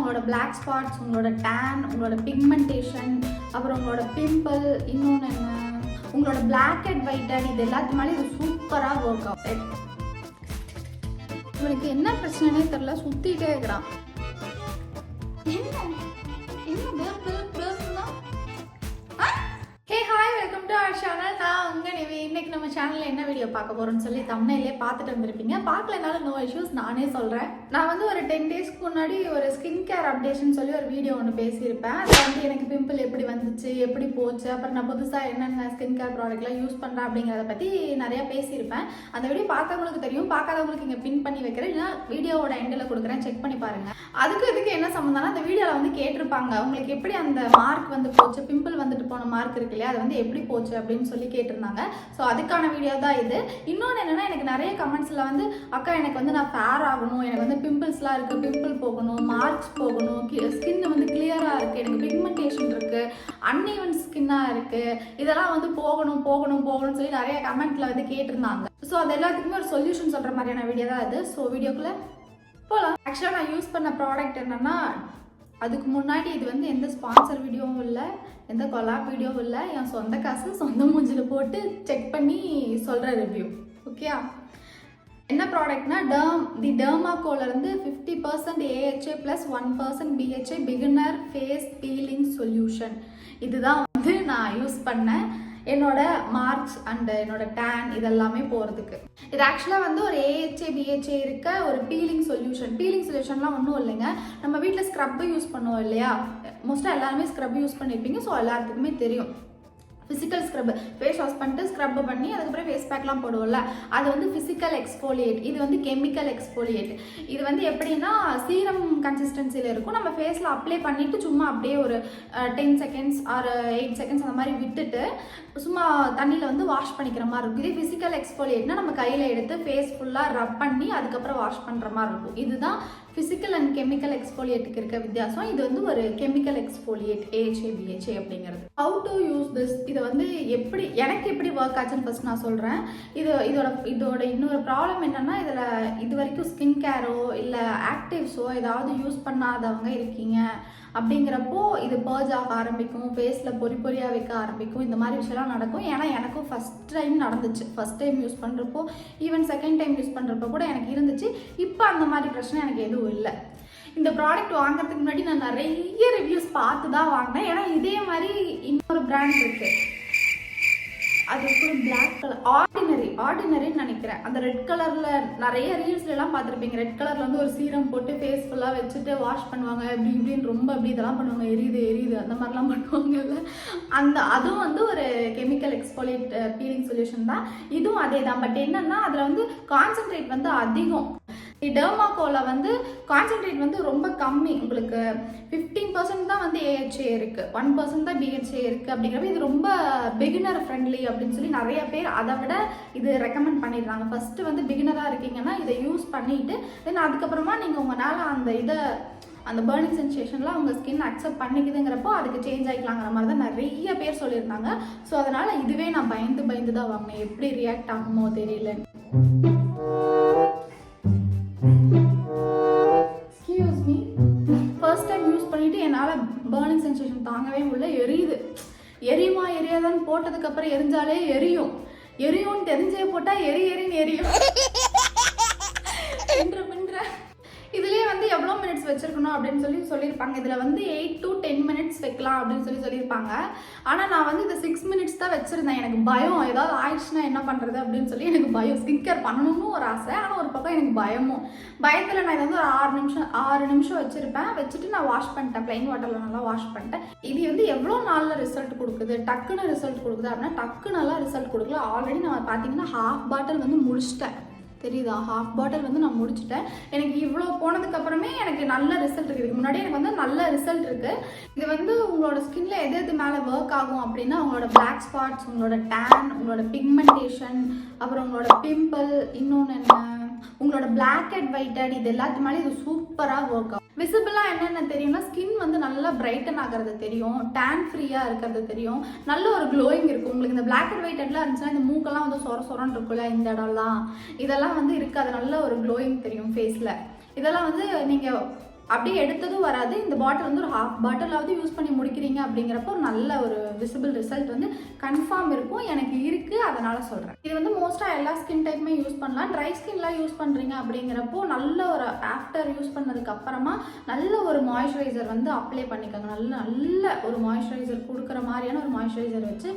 உங்களோட black spots, உங்களோட tan, உங்களோட பிக்மெண்டேஷன், அப்புறம் உங்களோட பிம்பிள், இன்னொன்று என்ன, உங்களோட பிளாக் அண்ட் ஒயிட் ஹெட், இது எல்லாத்துக்குமே இது சூப்பராக ஒர்க் ஆகும். இவனுக்கு என்ன பிரச்சனைனே தெரியல, சுற்றிட்டே இருக்கிறான். நான் உங்க நிவி. இன்னைக்கு நம்ம சேனல்ல என்ன வீடியோ பார்க்க போறோம்னு சொல்லி தம்ப்நெயிலே பார்த்துட்டு வந்திருப்பீங்க. பார்க்கலனாலும் நோ இஷ்யூஸ், நானே சொல்றேன். நான் வந்து ஒரு 10 டேஸ்க்கு முன்னாடி ஒரு ஸ்கின் கேர் அப்டேஷன் சொல்லி ஒரு வீடியோ ஒன்று பேசியிருப்பேன். அதில் வந்து எனக்கு பிம்பிள் எப்படி வந்துச்சு, எப்படி போச்சு, அப்புறம் நான் புதுசாக என்னென்ன ஸ்கின் கேர் ப்ராடக்ட்லாம் யூஸ் பண்ணுறேன் அப்படிங்கிறத பற்றி நிறையா பேசியிருப்பேன். அந்த வீடியோ பார்த்தவங்களுக்கு தெரியும், பார்க்காதவங்களுக்கு இங்கே பின் பண்ணி வைக்கிறேன், இல்லைன்னா வீடியோவோட எண்டில் கொடுக்குறேன், செக் பண்ணி பாருங்க. அதுக்கு இதுக்கு என்ன சம்மந்தம்னா, அந்த வீடியோவில் வந்து கேட்டிருப்பாங்க உங்களுக்கு எப்படி அந்த மார்க் வந்து போச்சு, பிம்பிள் வந்துட்டு போன மார்க் இருக்கு இல்லையா, அது வந்து எப்படி போச்சு அப்படின்னு சொல்லி கேட்டிருந்தாங்க. ஸோ அதுக்கான வீடியோ தான் இது. இன்னொன்று என்னென்னா, எனக்கு நிறைய கமெண்ட்ஸில் வந்து அக்கா எனக்கு வந்து நான் ஃபேர் ஆகணும், எனக்கு வந்து பிம்பிள்ஸ்லாம் இருக்குது, பிம்பிள் போகணும், மார்க்ஸ் போகணும், ஸ்கின் வந்து கிளியராக இருக்குது, எனக்கு பிக்மெண்டேஷன் இருக்குது, அன்ஈவன் ஸ்கின்னாக இருக்குது, இதெல்லாம் வந்து போகணும் போகணும் போகணும்னு சொல்லி நிறைய கமெண்ட்டில் வந்து கேட்டிருந்தாங்க. ஸோ அது எல்லாத்துக்குமே ஒரு சொல்யூஷன் சொல்கிற மாதிரியான வீடியோ தான் இது. ஸோ வீடியோக்குள்ளே போகலாம். ஆக்சுவலாக நான் யூஸ் பண்ண ப்ராடக்ட் என்னென்னா, அதுக்கு முன்னாடி இது வந்து எந்த ஸ்பான்சர் வீடியோவும் இல்லை, எந்த கொலாப் வீடியோவும் இல்லை, என் சொந்த காசு சொந்த மூஞ்சில் போட்டு செக் பண்ணி சொல்கிற ரிவ்யூ. ஓகே, என்ன ப்ராடக்ட்னா தி டெர்மாகோலேருந்து 50% AHA + 1% BHA beginner face peeling solution. இதுதான் வந்து நான் யூஸ் பண்ணேன் என்னோட மார்க்ஸ் அண்ட் என்னோட டேன் இதெல்லாமே போகிறதுக்கு. இது ஆக்சுவலாக வந்து ஒரு AHA BHA இருக்க ஒரு பீலிங் சொல்யூஷன்லாம் ஒன்றும் இல்லைங்க. நம்ம வீட்டில் ஸ்க்ரப்பு யூஸ் பண்ணுவோம் இல்லையா, மோஸ்ட்டாக எல்லாருமே ஸ்க்ரப் யூஸ் பண்ணியிருப்பீங்க. ஸோ எல்லாத்துக்குமே தெரியும், ஃபிசிக்கல் ஸ்க்ரப், ஃபேஸ் வாஷ் பண்ணிட்டு ஸ்க்ரப் பண்ணி அதுக்கப்புறம் ஃபேஸ் பேக்லாம் போடுவோம்ல, அது வந்து ஃபிசிக்கல் எக்ஸ்ஃபோலியேட், இது வந்து கெமிக்கல் எக்ஸ்ஃபோலியேட். இது வந்து எப்படின்னா சீரம் கன்சிஸ்டன்சியில் இருக்கும். நம்ம ஃபேஸில் அப்ளை பண்ணிவிட்டு சும்மா அப்படியே ஒரு 10 செகண்ட்ஸ் ஆர் 8 செகண்ட்ஸ் அந்த மாதிரி விட்டுட்டு சும்மா தண்ணியில் வந்து வாஷ் பண்ணிக்கிற மாதிரி இருக்கும். இதே ஃபிசிக்கல் எக்ஸ்ஃபோலியேட்னா நம்ம கையில் எடுத்து ஃபேஸ் ஃபுல்லாக ரப் பண்ணி அதுக்கப்புறம் வாஷ் பண்ணுற மாதிரி இருக்கும். இதுதான் ஃபிசிக்கல் அண்ட் கெமிக்கல் எக்ஸ்ஃபோலியேட்டுக்கு இருக்க வித்தியாசம். இது வந்து ஒரு கெமிக்கல் எக்ஸ்ஃபோலியேட் AHA BHA அப்படிங்கிறது. ஹவு டு யூஸ் திஸ், இதை வந்து எனக்கு எப்படி ஒர்க் ஆச்சுன்னு ஃபர்ஸ்ட் நான் சொல்கிறேன். இதோட இன்னொரு ப்ராப்ளம் என்னென்னா, இதில் இது வரைக்கும் ஸ்கின் கேரோ இல்லை ஆக்டிவ்ஸோ ஏதாவது யூஸ் பண்ணாதவங்க இருக்கீங்க அப்படிங்கிறப்போ இது பர்ஜ் ஆக ஆரம்பிக்கும், ஃபேஸில் பொறியாக வைக்க ஆரம்பிக்கும், இந்த மாதிரி விஷயம்லாம் நடக்கும். ஏன்னா எனக்கும் ஃபஸ்ட் டைம் நடந்துச்சு. ஃபஸ்ட் டைம் யூஸ் பண்ணுறப்போ, ஈவன் செகண்ட் டைம் யூஸ் பண்ணுறப்போ கூட எனக்கு இருந்துச்சு. இப்போ அந்த மாதிரி பிரச்சனை எனக்கு எதுவும் இல்லை. இந்த ப்ராடக்ட் வாங்குறதுக்கு முன்னாடி நான் நிறைய ரிவ்யூஸ் பார்த்து தான் வாங்கினேன். ஏன்னா இதே மாதிரி இன்னொரு பிராண்ட் இருக்குது, அது கூட பிளாக் கலர், ஆர்டினரின்னு நினைக்கிறேன். அந்த ரெட் கலரில் நிறைய ரீல்ஸ்லாம் பார்த்துருப்பீங்க. ரெட் கலரில் வந்து ஒரு சீரம் போட்டு ஃபேஸ் ஃபுல்லாக வச்சுட்டு வாஷ் பண்ணுவாங்க, இப்படி இப்படின்னு ரொம்ப அப்படி இதெல்லாம் பண்ணுவாங்க, எரியுது அந்த மாதிரிலாம் பண்ணுவாங்கல்ல. அதுவும் வந்து ஒரு கெமிக்கல் எக்ஸ்ஃபோலியேட் பீலிங் சொல்யூஷன் தான். இதுவும் அதே தான். பட் என்னன்னா அதில் வந்து கான்சென்ட்ரேட் வந்து அதிகம். டெர்மாகோல வந்து கான்சென்ட்ரேட் வந்து ரொம்ப கம்மி. உங்களுக்கு 15% தான் வந்து AHA இருக்குது, 1% தான் BHA இருக்குது. அப்படிங்கிறப்ப இது ரொம்ப பிகினர் ஃப்ரெண்ட்லி அப்படின்னு சொல்லி நிறைய பேர் அதை விட இது ரெக்கமெண்ட் பண்ணிடுறாங்க. ஃபஸ்ட்டு வந்து பிகினராக இருக்கீங்கன்னா இதை யூஸ் பண்ணிவிட்டு தென் அதுக்கப்புறமா நீங்கள் உங்களால் அந்த பர்னிங் சென்சேஷன்லாம் உங்கள் ஸ்கின் அக்செப்ட் பண்ணிக்குதுங்கிறப்போ அதுக்கு சேஞ்ச் ஆகிக்கலாங்கிற மாதிரி தான் நிறைய பேர் சொல்லியிருந்தாங்க. ஸோ அதனால் இதுவே நான் பயந்து தான் வாங்கினேன், எப்படி ரியாக்ட் ஆகுமோ தெரியல. ஃபர்ஸ்ட் டைம் யூஸ் பண்ணிவிட்டு என்னால் பர்னிங் சென்சேஷன் தாங்கவே முடியல. எரியுமா எரியாதான்னு போட்டதுக்கப்புறம் எரிஞ்சாலே எரியும்னு தெரிஞ்சே போட்டால் எரின்னு எரியும். இதுலேயே வந்து எவ்வளோ மினிட்ஸ் வச்சுருக்கணும் அப்படின்னு சொல்லியிருப்பாங்க. இதில் வந்து 8 to 10 மினிட்ஸ் வைக்கலாம் அப்படின்னு சொல்லியிருப்பாங்க. ஆனால் நான் வந்து இதை 6 மினிட்ஸ் தான் வச்சுருந்தேன். எனக்கு பயம், ஏதாவது ஆயிடுச்சுன்னா என்ன பண்ணுறது அப்படின்னு சொல்லி எனக்கு பயம். ஸ்கின் கேர் பண்ணணும்னு ஒரு ஆசை, ஆனால் ஒரு பக்கம் எனக்கு பயத்தில் நான் இதை வந்து ஒரு 6 நிமிஷம் வச்சுட்டு நான் வாஷ் பண்ணிட்டேன். ப்ளைன் வாட்டரில் நல்லா வாஷ் பண்ணிட்டேன். இது வந்து எவ்வளோ நாளில் ரிசல்ட் கொடுக்குது, டக்குன்னு ரிசல்ட் கொடுக்குது அப்படின்னா டக்குனெல்லாம் ரிசல்ட் கொடுக்கல. ஆல்ரெடி நான் பார்த்தீங்கன்னா ஹாஃப் பாட்டில் வந்து முடிச்சிட்டேன். தெரியுதா, ஹாஃப் பாட்டில் வந்து நான் முடிச்சுட்டேன். எனக்கு இவ்வளோ போனதுக்கப்புறமே எனக்கு நல்ல ரிசல்ட் இருக்குது. இதுக்கு முன்னாடி எனக்கு வந்து நல்ல ரிசல்ட் இருக்குது. இது வந்து உங்களோட ஸ்கின்ல எது மேலே ஒர்க் ஆகும் அப்படின்னா, உங்களோட பிளாக் ஸ்பாட்ஸ், உங்களோட டேன், உங்களோட பிக்மெண்டேஷன், அப்புறம் உங்களோட பிம்பிள், இன்னொன்று என்ன, உங்களோட பிளாக் அண்ட் ஒயிட் ஹெட், இது எல்லாத்துக்குமே இது சூப்பராக ஒர்க் ஆகும். விசிபிளாக என்னென்ன தெரியும்னா, ஸ்கின் வந்து நல்லா பிரைட்டன் ஆகிறது தெரியும், டேன் ஃப்ரீயாக இருக்கிறது தெரியும், நல்ல ஒரு க்ளோயிங் இருக்கும். உங்களுக்கு இந்த பிளாக் அண்ட் ஒயிட் ஹெட்லாம் இருந்துச்சுன்னா இந்த மூக்கெல்லாம் வந்து சொரன்னு இருக்குல்ல, இந்த இடம்லாம் இதெல்லாம் வந்து இருக்காது. நல்ல ஒரு க்ளோயிங் தெரியும் ஃபேஸில். இதெல்லாம் வந்து நீங்கள் அப்படியே எடுத்ததும் வராது. இந்த பாட்டில் வந்து ஒரு ஹாஃப் பாட்டிலாவது யூஸ் பண்ணி முடிக்கிறீங்க அப்படிங்கிறப்போ நல்ல ஒரு விசிபிள் ரிசல்ட் வந்து கன்ஃபார்ம் இருக்கும். எனக்கு இருக்குது, அதனால் சொல்கிறேன். இது வந்து மோஸ்ட்டாக எல்லா ஸ்கின் டைப்புமே யூஸ் பண்ணலாம். ட்ரை ஸ்கின்லாம் யூஸ் பண்ணுறீங்க அப்படிங்கிறப்போ நல்ல ஒரு ஆஃப்டர் யூஸ் பண்ணதுக்கு அப்புறமா நல்ல ஒரு மாய்ஸ்சரைசர் வந்து அப்ளை பண்ணிக்கோங்க. நல்ல ஒரு மாய்ஸ்சரைசர் கொடுக்குற மாதிரியான ஒரு மாய்ஸ்சரைசர் வச்சு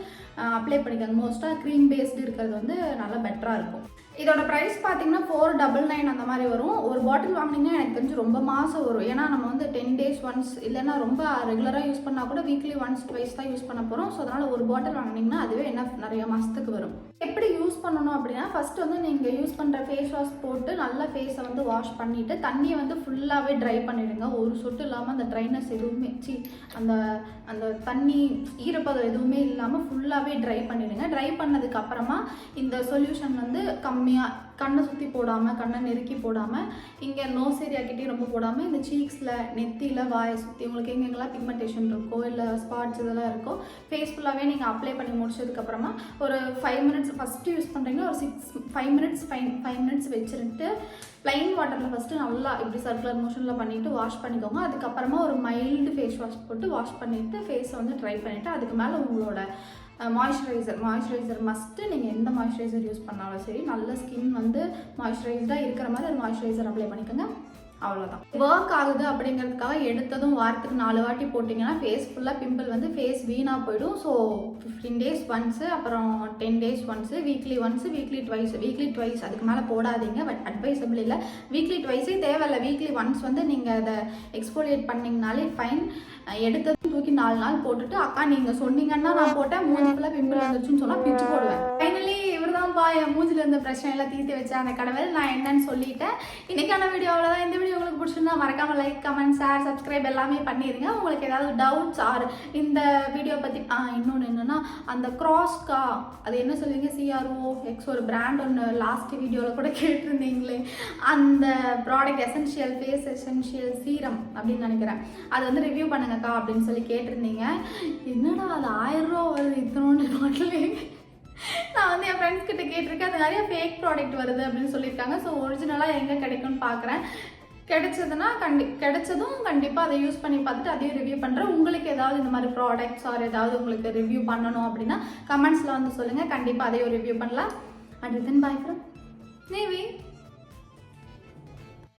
அப்ளை பண்ணிக்கோங்க. மோஸ்ட்டாக க்ரீம் பேஸ்டு இருக்கிறது வந்து நல்லா பெட்டராக இருக்கும். இதோட ப்ரைஸ் பார்த்தீங்கன்னா 499 அந்த மாதிரி வரும். ஒரு பாட்டில் வாங்கினீங்கன்னா எனக்கு தெரிஞ்சு ரொம்ப மாதம் வரும். ஏன்னா நம்ம வந்து 10 days ஒன்ஸ் இல்லைன்னா ரொம்ப ரெகுலராக யூஸ் பண்ணால் கூட வீக்லி ஒன்ஸ் ட்வைஸ் தான் யூஸ் பண்ண போகிறோம். ஸோ அதனால் ஒரு பாட்டில் வாங்கினீங்கன்னா அதுவே என்ன நிறைய மாதத்துக்கு வரும். எப்படி யூஸ் பண்ணணும் அப்படின்னா ஃபஸ்ட்டு வந்து நீங்கள் யூஸ் பண்ணுற ஃபேஸ் வாஷ் போட்டு நல்லா ஃபேஸை வந்து வாஷ் பண்ணிவிட்டு தண்ணியை வந்து ஃபுல்லாகவே ட்ரை பண்ணிவிடுங்க. ஒரு சொட்டு இல்லாமல் அந்த ட்ரைனஸ் எதுவுமே அந்த அந்த தண்ணி ஈரப்பதம் எதுவுமே இல்லாமல் ஃபுல்லாகவே ட்ரை பண்ணிவிடுங்க. ட்ரை பண்ணதுக்கு அப்புறமா இந்த சொல்யூஷன் வந்து கண்ணை சுற்றி போடாமல், கண்ணை நெருக்கி போடாமல், இங்கே நோஸ் ஏரியாக்கிட்டே ரொம்ப போடாமல், இந்த சீக்ஸில், நெத்தியில், வாயை சுற்றி உங்களுக்கு எங்கெங்கெல்லாம் பிக்மெண்டேஷன் இருக்கோ இல்லை ஸ்பாட்ஸ் இதெல்லாம் இருக்கோ ஃபேஸ் ஃபுல்லாகவே நீங்கள் அப்ளை பண்ணி முடிச்சதுக்கப்புறமா ஒரு 5 minutes ஃபஸ்ட்டு யூஸ் பண்ணுறீங்கன்னா ஒரு 5 minutes வச்சுருட்டு ப்ளைன் வாட்டரில் ஃபஸ்ட்டு நல்லா இப்படி சர்க்குலர் மோஷனில் பண்ணிவிட்டு வாஷ் பண்ணிக்கோங்க. அதுக்கப்புறமா ஒரு மைல்டு ஃபேஸ் வாஷ் போட்டு வாஷ் பண்ணிவிட்டு ஃபேஸை வந்து ட்ரை பண்ணிவிட்டு அதுக்கு மேலே உங்களோட மாய்ஸ்சரைசர் மஸ்ட்டு. நீங்கள் எந்த மாய்ஸ்சரைசர் யூஸ் பண்ணாலும் சரி நல்ல ஸ்கின் வந்து மாய்ஸ்சரைஸ்டாக இருக்கிற மாதிரி ஒரு மாய்ஸ்சரைசர் அப்ளை பண்ணிக்கோங்க. அவ்வளோதான். ஒர்க் ஆகுது அப்படிங்கிறதுக்காக எடுத்ததும் வாரத்துக்கு 4 வாட்டி போட்டிங்கன்னா ஃபேஸ் ஃபுல்லாக பிம்பிள் வந்து ஃபேஸ் வீணாக போயிடும். ஸோ 15 days ஒன்ஸு, அப்புறம் 10 days once, weekly once, weekly twice அதுக்கு மேலே போடாதீங்க. பட் அட்வைசபிள் இல்லை. வீக்லி ட்வைஸே தேவையில்லை. வீக்லி ஒன்ஸ் வந்து நீங்கள் அதை எக்ஸ்போலியேட் பண்ணிங்கனாலே ஃபைன். எடுத்ததும் தூக்கி 4 நாள் போட்டுட்டு அக்கா நீங்கள் சொன்னீங்கன்னா நான் போட்டேன் மூஞ்சி ஃபுல்லாக பிம்பிள் வந்துச்சுன்னு சொன்னால் பிச்சு போடுவேன். ஃபைனலி இவர் தான்ப்பா என் மூஞ்சில் இருந்த பிரச்சனை எல்லாம் தீர்த்து வச்சேன் அந்த கடவுள். நான் என்னன்னு சொல்லிட்டேன். இன்றைக்கான வீடியோவில் தான். இந்த வீடியோ உங்களுக்கு பிடிச்சிருந்தா மறக்காமல் லைக், கமெண்ட், ஷேர், சப்ஸ்கிரைப் எல்லாமே பண்ணிடுங்க. உங்களுக்கு ஏதாவது டவுட்ஸ் ஆர் இந்த வீடியோ பற்றி இன்னொன்று என்னென்னா அந்த க்ராஸ்கா அது என்ன சொல்லுவீங்க, CROX ஒரு பிராண்ட் ஒன்று லாஸ்ட் வீடியோவில் கூட கேட்டிருந்தீங்களே, அந்த product essential face essential serum அப்படின்னு நினைக்கிறேன். அது வந்து ரிவ்யூ பண்ணுங்கக்கா அப்படின்னு சொல்லி கேட்டிருந்தீங்க. என்னடா அது 1000 ரூபா வருது இத்தனோண்டு பாட்டிலே. நான் வந்து என் ஃப்ரெண்ட்ஸ் கிட்ட கேட்டிருக்கேன். அது நிறைய ஃபேக் ப்ராடக்ட் வருது அப்படின்னு சொல்லியிருக்காங்க. ஸோ ஒரிஜினலாக எங்கே கிடைக்கும்னு பார்க்குறேன். கிடைச்சதும் கண்டிப்பாக அதை யூஸ் பண்ணி பார்த்துட்டு அதையும் ரிவ்யூ பண்ணுறேன். உங்களுக்கு ஏதாவது இந்த மாதிரி ப்ராடக்ட்ஸ் ஆர் ஏதாவது உங்களுக்கு ரிவ்யூ பண்ணணும் அப்படின்னா கமெண்ட்ஸில் வந்து சொல்லுங்கள். கண்டிப்பாக அதையும் ரிவ்யூ பண்ணலாம். And then by from navy.